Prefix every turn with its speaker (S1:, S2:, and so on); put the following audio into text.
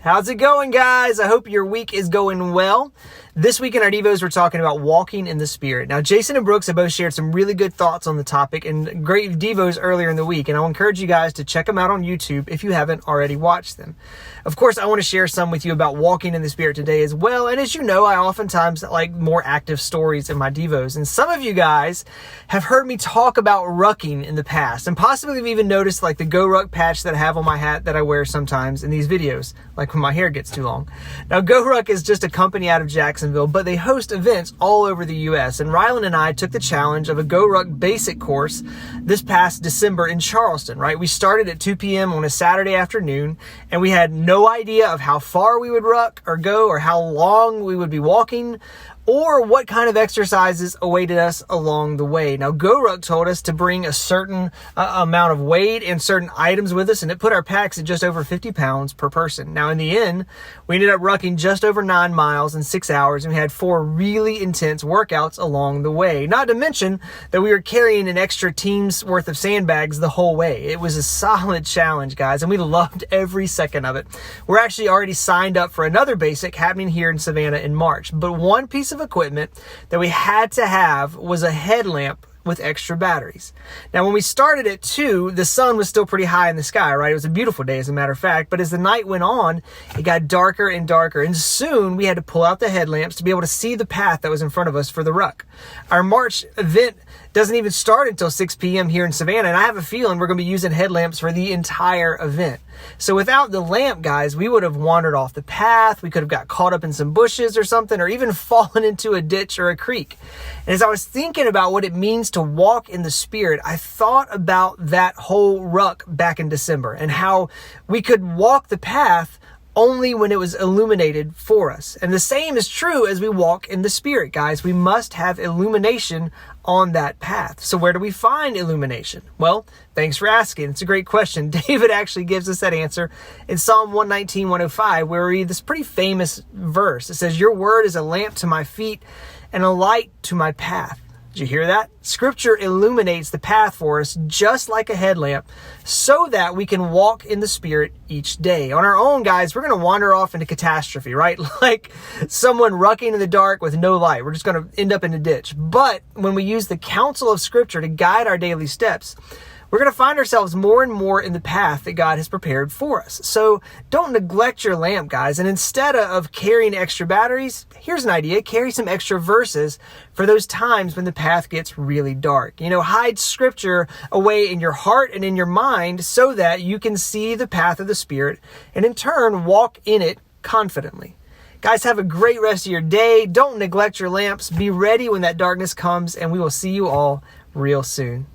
S1: How's it going, guys? I hope your week is going well. This week in our Devos, we're talking about walking in the Spirit. Now, Jason and Brooks have both shared some really good thoughts on the topic and great Devos earlier in the week, and I'll encourage you guys to check them out on YouTube if you haven't already watched them. Of course, I want to share some with you about walking in the Spirit today as well, and as you know, I oftentimes like more active stories in my Devos, and some of you guys have heard me talk about rucking in the past, and possibly have even noticed like the Go Ruck patch that I have on my hat that I wear sometimes in these videos, like when my hair gets too long. Now, Go Ruck is just a company out of Jacksonville, but they host events all over the U.S. And Rylan and I took the challenge of a Go Ruck basic course this past December in Charleston, right? We started at 2 p.m. on a Saturday afternoon, and we had no idea of how far we would ruck or go or how long we would be walking or what kind of exercises awaited us along the way. Now, Go Ruck told us to bring a certain amount of weight and certain items with us, and it put our packs at just over 50 pounds per person. Now, in the end, we ended up rucking just over 9 miles in 6 hours, and we had 4 really intense workouts along the way. Not to mention that we were carrying an extra team's worth of sandbags the whole way. It was a solid challenge, guys, and we loved every second of it. We're actually already signed up for another basic happening here in Savannah in March, but one piece of equipment that we had to have was a headlamp with extra batteries. Now, when we started at 2, the sun was still pretty high in the sky, right? It was a beautiful day, as a matter of fact, but as the night went on, it got darker and darker, and soon we had to pull out the headlamps to be able to see the path that was in front of us for the ruck. Our March event doesn't even start until 6 p.m. here in Savannah, and I have a feeling we're going to be using headlamps for the entire event. So without the lamp, guys, we would have wandered off the path, we could have got caught up in some bushes or something, or even fallen into a ditch or a creek. And as I was thinking about what it means to walk in the Spirit, I thought about that whole ruck back in December and how we could walk the path only when it was illuminated for us. And the same is true as we walk in the Spirit, guys. We must have illumination on that path. So where do we find illumination? Well, thanks for asking. It's a great question. David actually gives us that answer in Psalm 119, 105, where we read this pretty famous verse. It says, "Your word is a lamp to my feet and a light to my path." Did you hear that? Scripture illuminates the path for us just like a headlamp so that we can walk in the Spirit each day. On our own, guys, we're going to wander off into catastrophe, right? Like someone rucking in the dark with no light. We're just going to end up in a ditch. But when we use the counsel of Scripture to guide our daily steps, we're going to find ourselves more and more in the path that God has prepared for us. So don't neglect your lamp, guys. And instead of carrying extra batteries, here's an idea. Carry some extra verses for those times when the path gets really dark. You know, hide Scripture away in your heart and in your mind so that you can see the path of the Spirit and in turn walk in it confidently. Guys, have a great rest of your day. Don't neglect your lamps. Be ready when that darkness comes, and we will see you all real soon.